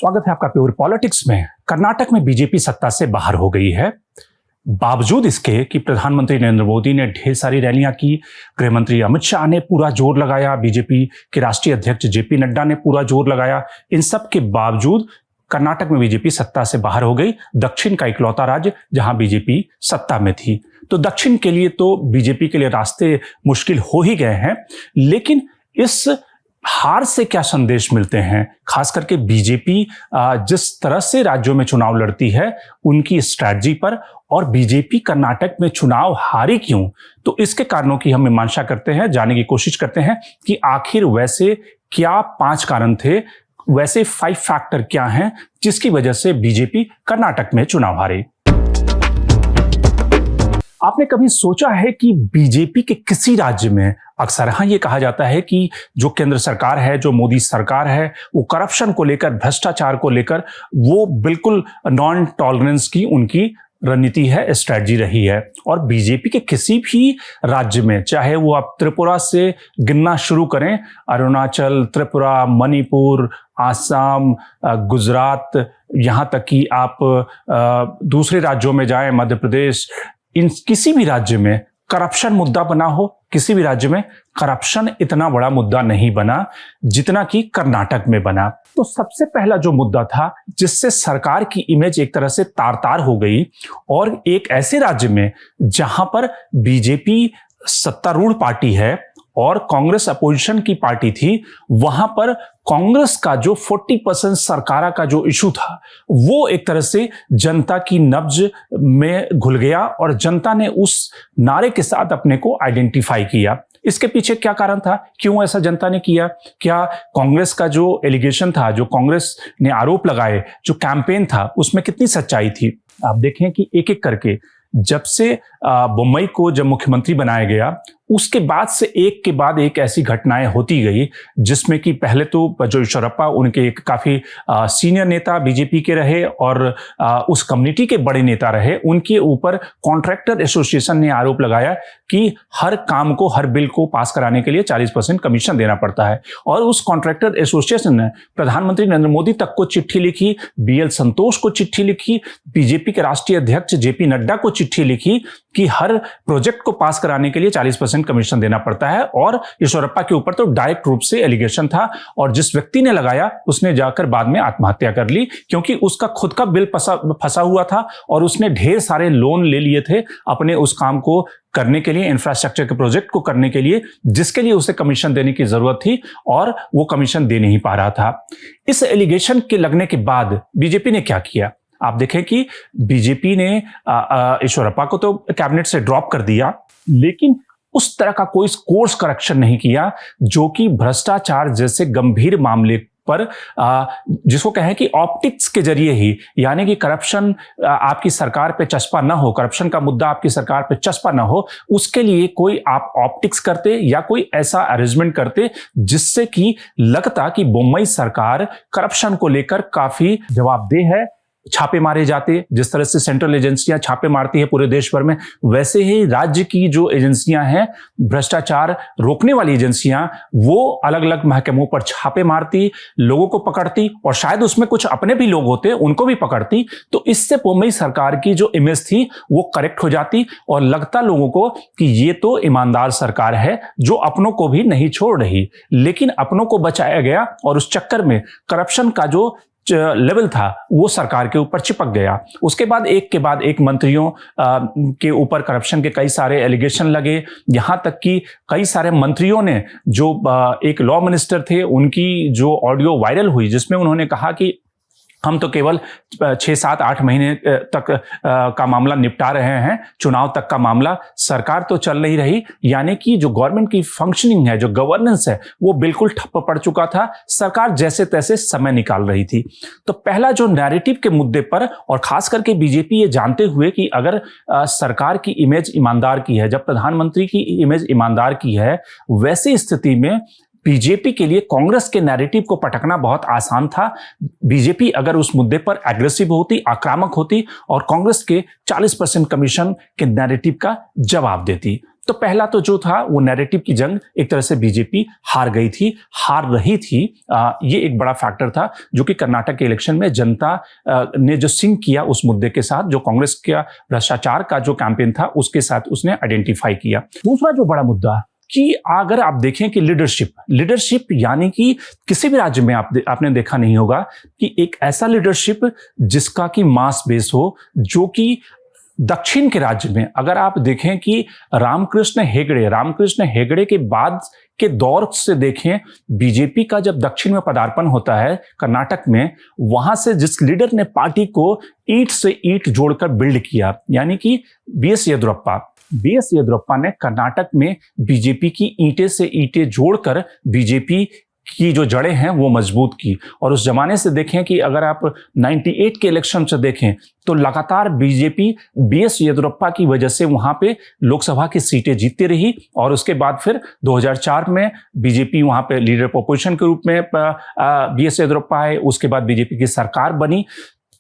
स्वागत है आपका प्योर पॉलिटिक्स में। कर्नाटक में बीजेपी सत्ता से बाहर हो गई है, बावजूद इसके कि प्रधानमंत्री नरेंद्र मोदी ने ढेर सारी रैलियां की, गृह मंत्री अमित शाह ने पूरा जोर लगाया, बीजेपी के राष्ट्रीय अध्यक्ष जेपी नड्डा ने पूरा जोर लगाया। इन सब के बावजूद कर्नाटक में बीजेपी सत्ता से बाहर हो गई। दक्षिण का इकलौता राज्य जहां बीजेपी सत्ता में थी, तो दक्षिण के लिए तो बीजेपी के लिए रास्ते मुश्किल हो ही गए हैं। लेकिन इस हार से क्या संदेश मिलते हैं, खास करके बीजेपी जिस तरह से राज्यों में चुनाव लड़ती है उनकी स्ट्रैटेजी पर, और बीजेपी कर्नाटक में चुनाव हारी क्यों, तो इसके कारणों की हम मीमांसा करते हैं, जानने की कोशिश करते हैं कि आखिर वैसे क्या 5 कारण थे, वैसे 5 फैक्टर क्या हैं जिसकी वजह से बीजेपी कर्नाटक में चुनाव हारी। आपने कभी सोचा है कि बीजेपी के किसी राज्य में, अक्सर हाँ ये कहा जाता है कि जो केंद्र सरकार है, जो मोदी सरकार है, वो करप्शन को लेकर, भ्रष्टाचार को लेकर वो बिल्कुल नॉन टॉलरेंस की उनकी रणनीति है, स्ट्रैटेजी रही है। और बीजेपी के किसी भी राज्य में, चाहे वो आप त्रिपुरा से गिनना शुरू करें, अरुणाचल, त्रिपुरा, मणिपुर, आसाम, गुजरात, यहाँ तक कि आप दूसरे राज्यों में जाएं, मध्य प्रदेश, इन किसी भी राज्य में करप्शन मुद्दा बना हो, किसी भी राज्य में करप्शन इतना बड़ा मुद्दा नहीं बना जितना कि कर्नाटक में बना। तो सबसे पहला जो मुद्दा था जिससे सरकार की इमेज एक तरह से तार-तार हो गई, और एक ऐसे राज्य में जहां पर बीजेपी सत्तारूढ़ पार्टी है और कांग्रेस अपोजिशन की पार्टी थी, वहां पर कांग्रेस का जो 40% सरकारा का जो इशू था वो एक तरह से जनता की नब्ज में घुल गया और जनता ने उस नारे के साथ अपने को आइडेंटिफाई किया। इसके पीछे क्या कारण था, क्यों ऐसा जनता ने किया? क्या कांग्रेस का जो एलिगेशन था, जो कांग्रेस ने आरोप लगाए, जो कैंपेन था, उसमें कितनी सच्चाई थी? आप देखें कि एक एक करके जब से बोम्मई को जब मुख्यमंत्री बनाया गया, उसके बाद से एक के बाद एक ऐसी घटनाएं होती गई, जिसमें कि पहले तो जो ईश्वरप्पा उनके एक काफी सीनियर नेता बीजेपी के रहे और उस कम्युनिटी के बड़े नेता रहे, उनके ऊपर कॉन्ट्रैक्टर एसोसिएशन ने आरोप लगाया कि हर काम को, हर बिल को पास कराने के लिए 40% कमीशन देना पड़ता है। और उस कॉन्ट्रैक्टर एसोसिएशन ने प्रधानमंत्री नरेंद्र मोदी तक को चिट्ठी लिखी, BL संतोष को चिट्ठी लिखी, बीजेपी के राष्ट्रीय अध्यक्ष जेपी नड्डा को चिट्ठी लिखी कि हर प्रोजेक्ट को पास कराने के लिए 40% कमीशन देना पड़ता है। और ईश्वरप्पा के ऊपर तो डायरेक्ट रूप से एलिगेशन था, और जिस व्यक्ति ने लगाया उसने जाकर बाद में आत्महत्या कर ली, क्योंकि उसका खुद का बिल फंसा हुआ था और उसने ढेर सारे लोन ले लिए थे अपने उस काम को करने के लिए, इंफ्रास्ट्रक्चर के प्रोजेक्ट को करने के लिए, जिसके लिए उसे कमीशन देने की जरूरत थी, और वो कमीशन दे नहीं पा रहा था। इस एलिगेशन के लगने के बाद बीजेपी ने क्या किया? आप देखें कि बीजेपी ने ईश्वरप्पा को तो कैबिनेट से ड्रॉप कर दिया, लेकिन उस तरह का कोई कोर्स करेक्शन नहीं किया जो कि भ्रष्टाचार जैसे गंभीर मामले पर जिसको कहें कि ऑप्टिक्स के जरिए ही, यानी कि करप्शन आपकी सरकार पे चस्पा ना हो, करप्शन का मुद्दा आपकी सरकार पे चस्पा ना हो, उसके लिए कोई आप ऑप्टिक्स करते या कोई ऐसा अरेंजमेंट करते जिससे कि लगता कि बोम्मई सरकार करप्शन को लेकर काफी जवाबदेह है। छापे मारे जाते, जिस तरह से सेंट्रल एजेंसियां छापे मारती है पूरे देश भर में, वैसे ही राज्य की जो एजेंसियां हैं, भ्रष्टाचार रोकने वाली एजेंसियां, वो अलग अलग महकमों पर छापे मारती, लोगों को पकड़ती, और शायद उसमें कुछ अपने भी लोग होते उनको भी पकड़ती। तो इससे बोम्मई सरकार की जो इमेज थी वो करेक्ट हो जाती और लगता लोगों को कि ये तो ईमानदार सरकार है जो अपनों को भी नहीं छोड़ रही। लेकिन अपनों को बचाया गया और उस चक्कर में करप्शन का जो लेवल था वो सरकार के ऊपर चिपक गया। उसके बाद एक मंत्रियों के ऊपर करप्शन के कई सारे एलिगेशन लगे, यहां तक कि कई सारे मंत्रियों ने, जो एक लॉ मिनिस्टर थे, उनकी जो ऑडियो वायरल हुई जिसमें उन्होंने कहा कि हम तो केवल 6, 7, 8 महीने तक का मामला निपटा रहे हैं, चुनाव तक का मामला सरकार तो चल नहीं रही, यानी कि जो गवर्नमेंट की फंक्शनिंग है, जो गवर्नेंस है, वो बिल्कुल ठप्प पड़ चुका था, सरकार जैसे तैसे समय निकाल रही थी। तो पहला जो नैरेटिव के मुद्दे पर, और खास करके बीजेपी ये जानते हुए कि अगर सरकार की इमेज ईमानदार की है, जब प्रधानमंत्री की इमेज ईमानदार की है, वैसी स्थिति में बीजेपी के लिए कांग्रेस के नैरेटिव को पटकना बहुत आसान था। बीजेपी अगर उस मुद्दे पर एग्रेसिव होती, आक्रामक होती और कांग्रेस के 40% कमीशन के नैरेटिव का जवाब देती, तो पहला तो जो था वो नैरेटिव की जंग, एक तरह से बीजेपी हार गई थी, हार रही थी। ये एक बड़ा फैक्टर था जो कि कर्नाटक के इलेक्शन में जनता ने जो सिंक किया उस मुद्दे के साथ, जो कांग्रेस का भ्रष्टाचार का जो कैंपेन था उसके साथ उसने आइडेंटिफाई किया। दूसरा जो बड़ा मुद्दा कि अगर आप देखें कि लीडरशिप यानी कि किसी भी राज्य में आपने देखा नहीं होगा कि एक ऐसा लीडरशिप जिसका कि मास बेस हो, जो कि दक्षिण के राज्य में अगर आप देखें कि रामकृष्ण हेगड़े के बाद के दौर से देखें, बीजेपी का जब दक्षिण में पदार्पण होता है कर्नाटक में, वहां से जिस लीडर ने पार्टी को ईंट से ईंट जोड़कर बिल्ड किया, यानी कि बीएस येदियुरप्पा ने कर्नाटक में बीजेपी की ईंटें से ईंटें जोड़कर बीजेपी की जो जड़ें हैं वो मजबूत की। और उस जमाने से देखें कि अगर आप 98 के इलेक्शन से देखें तो लगातार बीजेपी बीएस येदियुरप्पा की वजह से वहां पे लोकसभा की सीटें जीतती रही। और उसके बाद फिर 2004 में बीजेपी वहां पे लीडर ऑफ अपोजिशन के रूप में बीएस येदियुरप्पा आए, उसके बाद बीजेपी की सरकार बनी।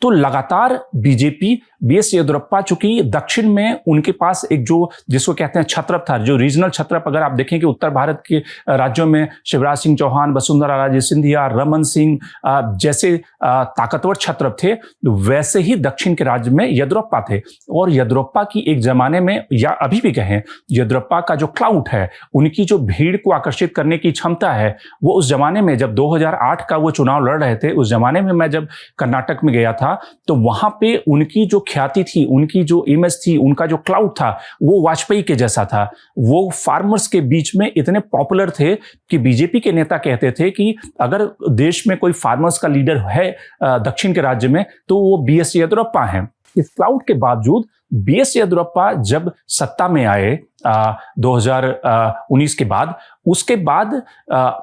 तो लगातार बीजेपी बीएस येदियुरप्पा, चूंकि दक्षिण में उनके पास एक जो जिसको कहते हैं छत्रप था, जो रीजनल छत्रप, अगर आप देखें कि उत्तर भारत के राज्यों में शिवराज सिंह चौहान, वसुंधरा राजे सिंधिया, रमन सिंह जैसे ताकतवर छत्रप थे, वैसे ही दक्षिण के राज्य में येदियुरप्पा थे। और येदियुरप्पा की एक जमाने में, या अभी भी कहें, येदियुरप्पा का जो क्लाउट है, उनकी जो भीड़ को आकर्षित करने की क्षमता है, वो उस जमाने में जब 2008 का वो चुनाव लड़ रहे थे, उस जमाने में मैं जब कर्नाटक में गया था तो वहां पे उनकी जो ख्याति थी, उनकी जो इमेज थी, उनका जो क्लाउड था, वो वाजपेयी के जैसा था। वो फार्मर्स के बीच में इतने पॉपुलर थे कि बीजेपी के नेता कहते थे कि अगर देश में कोई फार्मर्स का लीडर है दक्षिण के राज्य में तो वो बीएस येदियुरप्पा हैं। इस क्लाउड के बावजूद बीएस येदियुरप्पा जब सत्ता में आए 2019 के बाद, उसके बाद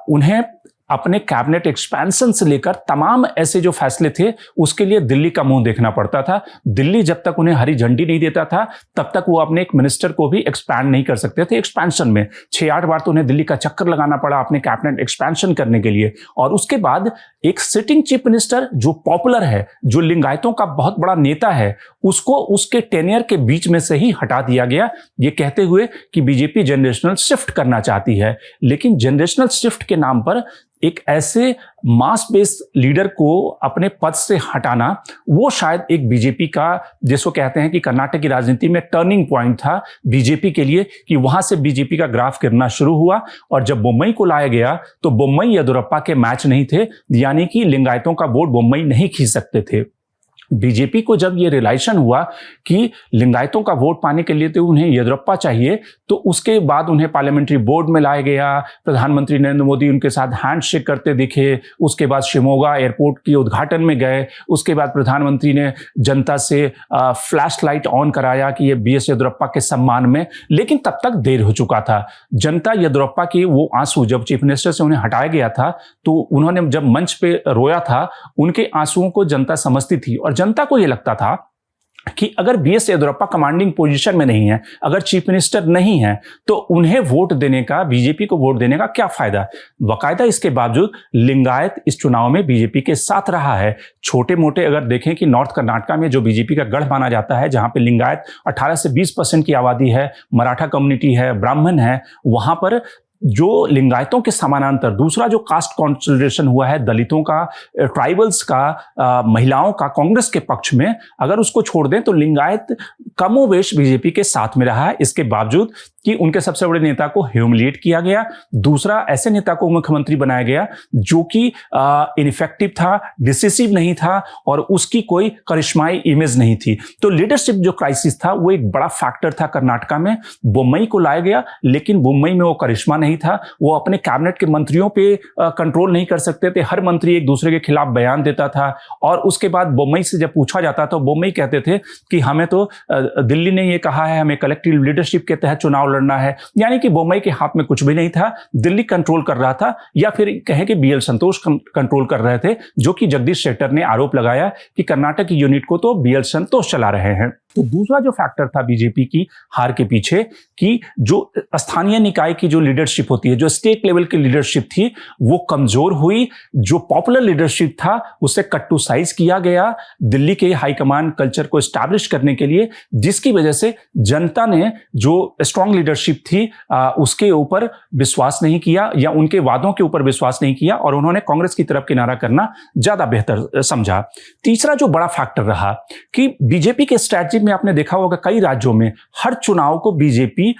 उन्हें अपने कैबिनेट एक्सपेंशन से लेकर तमाम ऐसे जो फैसले थे उसके लिए दिल्ली का मुंह देखना पड़ता था। दिल्ली जब तक उन्हें हरी झंडी नहीं देता था तब तक वो अपने एक मिनिस्टर को भी एक्सपैंड नहीं कर सकते थे। एक्सपेंशन में 6-8 बार तो उन्हें दिल्ली का चक्कर लगाना पड़ा अपने कैबिनेट एक्सपेंशन करने के लिए। और उसके बाद एक सिटिंग चीफ मिनिस्टर जो पॉपुलर है, जो लिंगायतों का बहुत बड़ा नेता है, उसको उसके टेनियर के बीच में से ही हटा दिया गया, ये कहते हुए कि बीजेपी जनरेशनल शिफ्ट करना चाहती है। लेकिन जनरेशनल शिफ्ट के नाम पर एक ऐसे मास बेस्ड लीडर को अपने पद से हटाना, वो शायद एक बीजेपी का, जिसको कहते हैं कि कर्नाटक की राजनीति में टर्निंग पॉइंट था बीजेपी के लिए, कि वहां से बीजेपी का ग्राफ गिरना शुरू हुआ। और जब बोम्मई को लाया गया तो बोम्मई येदियुरप्पा के मैच नहीं थे, यानी कि लिंगायतों का वोट बोम्मई नहीं खींच सकते थे। बीजेपी को जब ये रियलाइजेशन हुआ कि लिंगायतों का वोट पाने के लिए तो उन्हें येदियुरप्पा चाहिए, तो उसके बाद उन्हें पार्लियामेंट्री बोर्ड में लाया गया। प्रधानमंत्री नरेंद्र मोदी उनके साथ हैंडशेक करते दिखे। उसके बाद शिमोगा एयरपोर्ट के उद्घाटन में गए। उसके बाद प्रधानमंत्री ने जनता से फ्लैश लाइट ऑन कराया कि ये बीएस येदियुरप्पा के सम्मान में। लेकिन तब तक देर हो चुका था। जनता येदियुरप्पा के वो आंसू, जब चीफ मिनिस्टर से उन्हें हटाया गया था तो उन्होंने जब मंच पे रोया था, उनके आंसुओं को जनता समझती थी। और जनता को यह लगता था कि अगर बीएस येदियुरप्पा कमांडिंग पोजीशन में नहीं है, अगर चीफ मिनिस्टर नहीं है, तो उन्हें वोट देने का, बीजेपी को वोट देने का क्या फायदा। बाकायदा इसके बावजूद लिंगायत इस चुनाव में बीजेपी के साथ रहा है। छोटे मोटे अगर देखें कि नॉर्थ कर्नाटका में जो बीजेपी का गढ़ माना जाता है, जहां पे लिंगायत 18 से 20% की आबादी है, मराठा कम्युनिटी है, ब्राह्मण है, वहां पर जो लिंगायतों के समानांतर दूसरा जो कास्ट कॉन्सोलिडेशन हुआ है, दलितों का, ट्राइबल्स का, महिलाओं का कांग्रेस के पक्ष में, अगर उसको छोड़ दें तो लिंगायत कमोवेश बीजेपी के साथ में रहा है। इसके बावजूद कि उनके सबसे बड़े नेता को ह्यूमिलिएट किया गया, दूसरा ऐसे नेता को मुख्यमंत्री बनाया गया जो कि इनइफेक्टिव था, डिसिसिव नहीं था और उसकी कोई करिश्माई इमेज नहीं थी। तो लीडरशिप जो क्राइसिस था वो एक बड़ा फैक्टर था कर्नाटका में। बोम्मई को लाया गया, लेकिन बोम्मई में वो करिश्मा नहीं था। वो अपने कैबिनेट के मंत्रियों पे कंट्रोल नहीं कर सकते थे। हर मंत्री एक दूसरे के खिलाफ बयान देता था। और उसके बाद बोम्मई से जब पूछा जाता तो बोम्मई कहते थे कि हमें तो दिल्ली ने ये कहा है, हमें कलेक्टिव लीडरशिप के तहत चुनाव लड़ना है। यानी कि बोम्मई के हाथ में कुछ भी नहीं था, दिल्ली कंट्रोल कर रहा था, या फिर कहें कि बीएल संतोष कंट्रोल कर रहे थे, जो कि जगदीश शेट्टर ने आरोप लगाया कि कर्नाटक की यूनिट को तो बीएल संतोष चला रहे हैं। तो दूसरा जो फैक्टर था बीजेपी की हार के पीछे, कि जो स्थानीय निकाय की जो लीडरशिप होती है, जो स्टेट लेवल की लीडरशिप थी, वो कमजोर हुई। जो पॉपुलर लीडरशिप था उसे कट टू साइज किया गया दिल्ली के हाईकमान कल्चर को एस्टैब्लिश करने के लिए, जिसकी वजह से जनता ने जो स्ट्रांग लीडरशिप थी उसके ऊपर विश्वास नहीं किया या उनके वादों के ऊपर विश्वास नहीं किया, और उन्होंने कांग्रेस की तरफ किनारा करना ज्यादा बेहतर समझा। तीसरा जो बड़ा फैक्टर रहा कि बीजेपी के स्ट्रैटेजी में आपने देखा होगा कई राज्यों में हर चुनाव को बीजेपी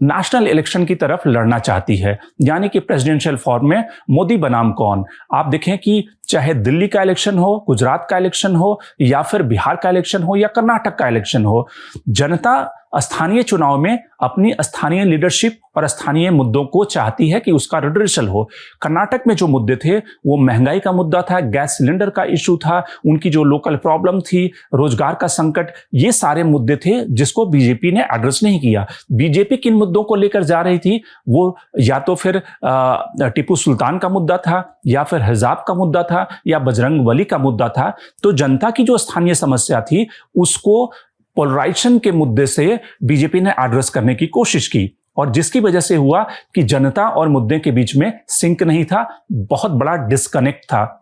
नेशनल इलेक्शन की तरफ लड़ना चाहती है, यानी कि प्रेसिडेंशियल फॉर्म में मोदी बनाम कौन। आप देखें कि चाहे दिल्ली का इलेक्शन हो, गुजरात का इलेक्शन हो, या फिर बिहार का इलेक्शन हो, या कर्नाटक का इलेक्शन हो, जनता स्थानीय चुनाव में अपनी स्थानीय लीडरशिप और स्थानीय मुद्दों को चाहती है कि उसका रिड्रेसल हो। कर्नाटक में जो मुद्दे थे वो महंगाई का मुद्दा था, गैस सिलेंडर का इशू था, उनकी जो लोकल प्रॉब्लम थी, रोजगार का संकट, ये सारे मुद्दे थे जिसको बीजेपी ने एड्रेस नहीं किया। बीजेपी किन मुद्दों को लेकर जा रही थी, वो या तो फिर टीपू सुल्तान का मुद्दा था, या फिर हिजाब का मुद्दा था, या बजरंगबली का मुद्दा था। तो जनता की जो स्थानीय समस्या थी उसको पोलराइजेशन के मुद्दे से बीजेपी ने एड्रेस करने की कोशिश की, और जिसकी वजह से हुआ कि जनता और मुद्दे के बीच में सिंक नहीं था, बहुत बड़ा डिस्कनेक्ट था।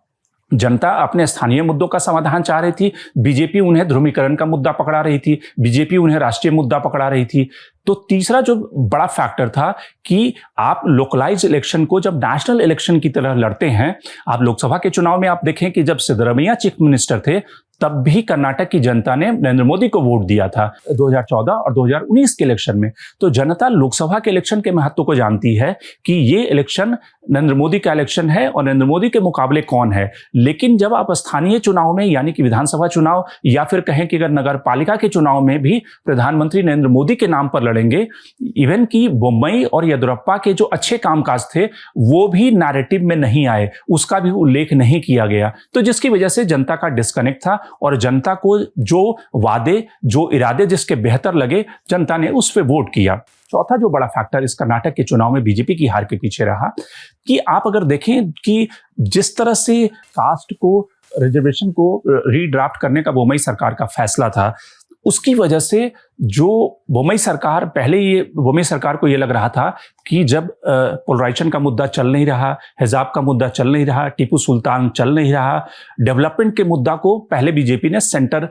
जनता अपने स्थानीय मुद्दों का समाधान चाह रही थी, बीजेपी उन्हें ध्रुवीकरण का मुद्दा पकड़ा रही थी, बीजेपी उन्हें राष्ट्रीय मुद्दा पकड़ा रही थी। तो तीसरा जो बड़ा फैक्टर था कि आप लोकलाइज इलेक्शन को जब नेशनल इलेक्शन की तरह लड़ते हैं, आप लोकसभा के चुनाव में आप देखें कि जब सिद्धरमैया चीफ मिनिस्टर थे तब भी कर्नाटक की जनता ने नरेंद्र मोदी को वोट दिया था 2014 और 2019 के इलेक्शन में। तो जनता लोकसभा के इलेक्शन के महत्व को जानती है कि ये इलेक्शन नरेंद्र मोदी का इलेक्शन है और नरेंद्र मोदी के मुकाबले कौन है। लेकिन जब आप स्थानीय चुनाव में, यानी कि विधानसभा चुनाव, या फिर कहें कि अगर नगर पालिका के चुनाव में भी प्रधानमंत्री नरेंद्र मोदी के नाम पर लड़ेंगे, इवन कि मुंबई और येदियुरप्पा के जो अच्छे कामकाज थे वो भी नैरेटिव में नहीं आए, उसका भी उल्लेख नहीं किया गया। तो जिसकी वजह से जनता का डिस्कनेक्ट था, और जनता को जो वादे, जो इरादे जिसके बेहतर लगे, जनता ने उस पर वोट किया। चौथा जो बड़ा फैक्टर इस कर्नाटक के चुनाव में बीजेपी की हार के पीछे रहा कि आप अगर देखें कि जिस तरह से कास्ट को, रिजर्वेशन को रीड्राफ्ट करने का बोम्मई सरकार का फैसला था, उसकी वजह से जो बोम्मई सरकार, पहले ये बोम्मई सरकार को ये लग रहा था कि जब पोलराइजेशन का मुद्दा चल नहीं रहा, हिजाब का मुद्दा चल नहीं रहा, टीपू सुल्तान चल नहीं रहा, डेवलपमेंट के मुद्दा को पहले बीजेपी ने सेंटर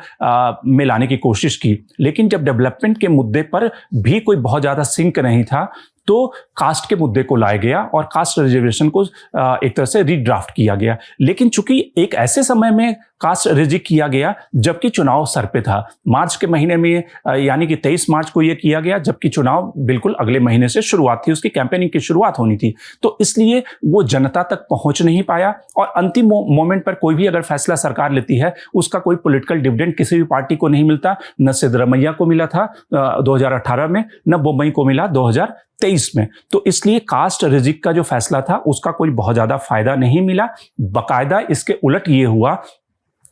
में लाने की कोशिश की। लेकिन जब डेवलपमेंट के मुद्दे पर भी कोई बहुत ज़्यादा सिंक नहीं था, तो कास्ट के मुद्दे को लाया गया और कास्ट रिजर्वेशन को एक तरह से रीड्राफ्ट किया गया। लेकिन चूंकि एक ऐसे समय में कास्ट रिजिक किया गया जबकि चुनाव सर पे था, मार्च के महीने में, यानी कि 23 मार्च को यह किया गया, जबकि चुनाव बिल्कुल अगले महीने से शुरुआत थी, उसकी कैंपेनिंग की शुरुआत होनी थी। तो इसलिए वो जनता तक पहुंच नहीं पाया, और अंतिम मोमेंट पर कोई भी अगर फैसला सरकार लेती है उसका कोई पॉलिटिकल डिविडेंड किसी भी पार्टी को नहीं मिलता। न सिद्धरमैया को मिला था 2018 में, न बोम्मई को मिला 2023 में। तो इसलिए कास्ट रिजिक का जो फैसला था उसका कोई बहुत ज्यादा फायदा नहीं मिला। बकायदा इसके उलट ये हुआ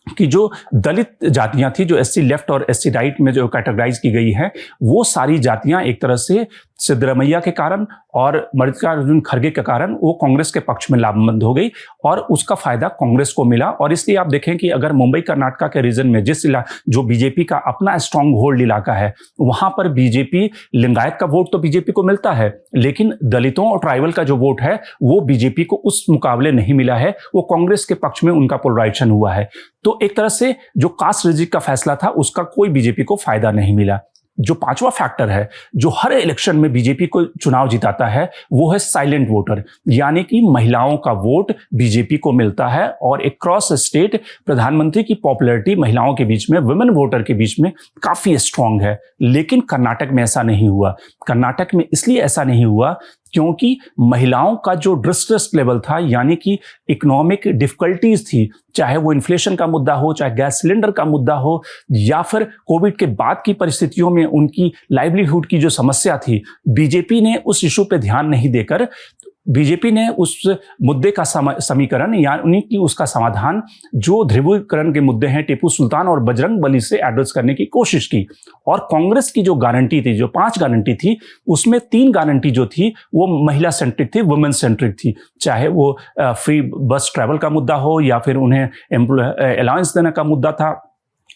कि जो दलित जातियां थी, जो एससी लेफ्ट और एससी राइट में जो कैटेगराइज की गई है, वो सारी जातियां एक तरह से सिद्धरमैया के कारण और मल्लिकार्जुन खड़गे के कारण वो कांग्रेस के पक्ष में लाभबंद हो गई, और उसका फायदा कांग्रेस को मिला। और इसलिए आप देखें कि अगर मुंबई कर्नाटका के रीजन में जो बीजेपी का अपना स्ट्रांग होल्ड इलाका है, वहां पर बीजेपी, लिंगायत का वोट तो बीजेपी को मिलता है, लेकिन दलितों और ट्राइबल का जो वोट है वो बीजेपी को उस मुकाबले नहीं मिला है, वो कांग्रेस के पक्ष में उनका पोलराइजेशन हुआ है। तो एक तरह से जो कास्ट रिजिक का फैसला था उसका कोई बीजेपी को फायदा नहीं मिला। जो पांचवा फैक्टर है जो हर इलेक्शन में बीजेपी को चुनाव जिताता है, वो है साइलेंट वोटर, यानी कि महिलाओं का वोट बीजेपी को मिलता है। और अक्रॉस स्टेट प्रधानमंत्री की पॉपुलैरिटी महिलाओं के बीच में, वुमेन वोटर के बीच में काफी स्ट्रांग है। लेकिन कर्नाटक में ऐसा नहीं हुआ। कर्नाटक में इसलिए ऐसा नहीं हुआ क्योंकि महिलाओं का जो डिस्ट्रेस लेवल था, यानी कि इकोनॉमिक डिफिकल्टीज थी, चाहे वो इन्फ्लेशन का मुद्दा हो, चाहे गैस सिलेंडर का मुद्दा हो, या फिर कोविड के बाद की परिस्थितियों में उनकी लाइवलीहुड की जो समस्या थी, बीजेपी ने उस इशू पे ध्यान नहीं देकर बीजेपी ने उस मुद्दे का समीकरण यानी कि उसका समाधान जो ध्रुवीकरण के मुद्दे हैं, टीपू सुल्तान और बजरंगबली से एड्रेस करने की कोशिश की। और कांग्रेस की जो गारंटी थी, जो 5 गारंटी थी, उसमें 3 गारंटी जो थी वो महिला सेंट्रिक थी, वुमेन सेंट्रिक थी। चाहे वो फ्री बस ट्रैवल का मुद्दा हो, या फिर उन्हें अलाउंस देने का मुद्दा था,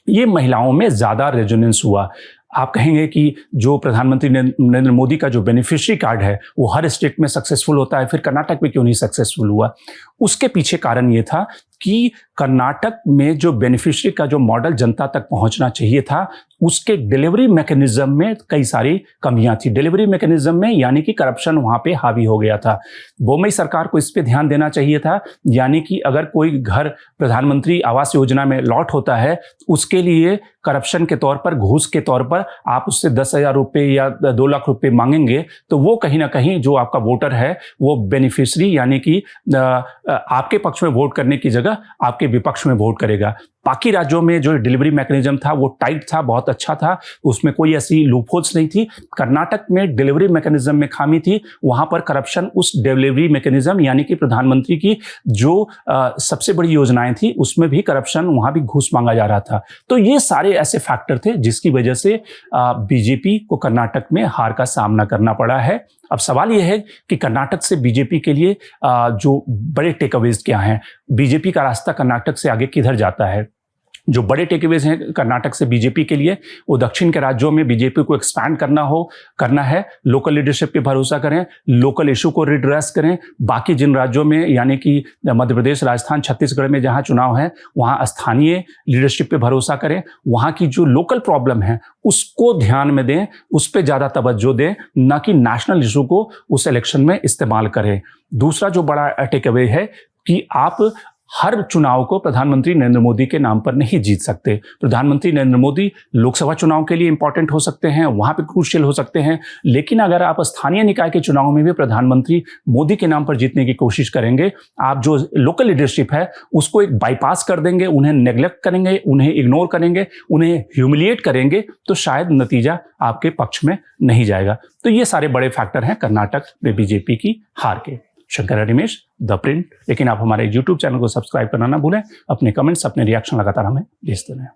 ये महिलाओं में ज़्यादा रेजोनेंस हुआ। आप कहेंगे कि जो प्रधानमंत्री नरेंद्र मोदी का जो बेनिफिशियरी कार्ड है वो हर स्टेट में सक्सेसफुल होता है, फिर कर्नाटक में क्यों नहीं सक्सेसफुल हुआ? उसके पीछे कारण ये था कि कर्नाटक में जो बेनिफिशियरी का जो मॉडल जनता तक पहुंचना चाहिए था, उसके डिलीवरी मैकेनिज्म में कई सारी कमियां थी। डिलीवरी मैकेनिज्म में यानी कि करप्शन वहां पे हावी हो गया था। बोम्बई सरकार को इस पे ध्यान देना चाहिए था, यानी कि अगर कोई घर प्रधानमंत्री आवास योजना में लॉट होता है, उसके लिए करप्शन के तौर पर, घूस के तौर पर आप उससे 10,000 रुपये या 2 लाख रुपये मांगेंगे, तो वो कहीं ना कहीं जो आपका वोटर है वो बेनिफिशियरी यानी कि आपके पक्ष में वोट करने की जगह आपके विपक्ष में वोट करेगा। बाकी राज्यों में जो डिलीवरी मैकेनिज्म था वो टाइट था, बहुत अच्छा था, उसमें कोई ऐसी लूपहोल्स नहीं थी। कर्नाटक में डिलीवरी मैकेनिज्म में खामी थी, वहां पर करप्शन उस डिलीवरी मैकेनिज्म यानी कि प्रधानमंत्री की जो सबसे बड़ी योजनाएं थी उसमें भी करप्शन, वहां भी घूस मांगा जा रहा था। तो ये सारे ऐसे फैक्टर थे जिसकी वजह से बीजेपी को कर्नाटक में हार का सामना करना पड़ा है। अब सवाल यह है कि कर्नाटक से बीजेपी के लिए जो बड़े टेकअवेज क्या हैं, बीजेपी का रास्ता कर्नाटक से आगे किधर जाता है? जो बड़े टेकअवेज हैं कर्नाटक से बीजेपी के लिए, वो दक्षिण के राज्यों में बीजेपी को एक्सपैंड करना है, लोकल लीडरशिप पे भरोसा करें, लोकल इशू को रिड्रेस करें। बाकी जिन राज्यों में यानी कि मध्य प्रदेश, राजस्थान, छत्तीसगढ़ में जहां चुनाव है वहां स्थानीय लीडरशिप पे भरोसा करें, वहां की जो लोकल प्रॉब्लम है उसको ध्यान में दें, उस पर ज्यादा तवज्जो दें, न कि नेशनल इशू को उस इलेक्शन में इस्तेमाल करें। दूसरा जो बड़ा टेकअवे है कि आप हर चुनाव को प्रधानमंत्री नरेंद्र मोदी के नाम पर नहीं जीत सकते। प्रधानमंत्री नरेंद्र मोदी लोकसभा चुनाव के लिए इंपॉर्टेंट हो सकते हैं, वहां पे क्रूशियल हो सकते हैं, लेकिन अगर आप स्थानीय निकाय के चुनाव में भी प्रधानमंत्री मोदी के नाम पर जीतने की कोशिश करेंगे, आप जो लोकल लीडरशिप है उसको एक बाईपास कर देंगे, उन्हें नेग्लेक्ट करेंगे, उन्हें इग्नोर करेंगे, उन्हें ह्यूमिलिएट करेंगे, तो शायद नतीजा आपके पक्ष में नहीं जाएगा। तो ये सारे बड़े फैक्टर हैं कर्नाटक में बीजेपी की हार के। Shankar Harimesh, the Print. लेकिन आप हमारे YouTube चैनल को सब्सक्राइब करना ना भूलें। अपने कमेंट्स, अपने रिएक्शन लगातार हमें भेजते रहें।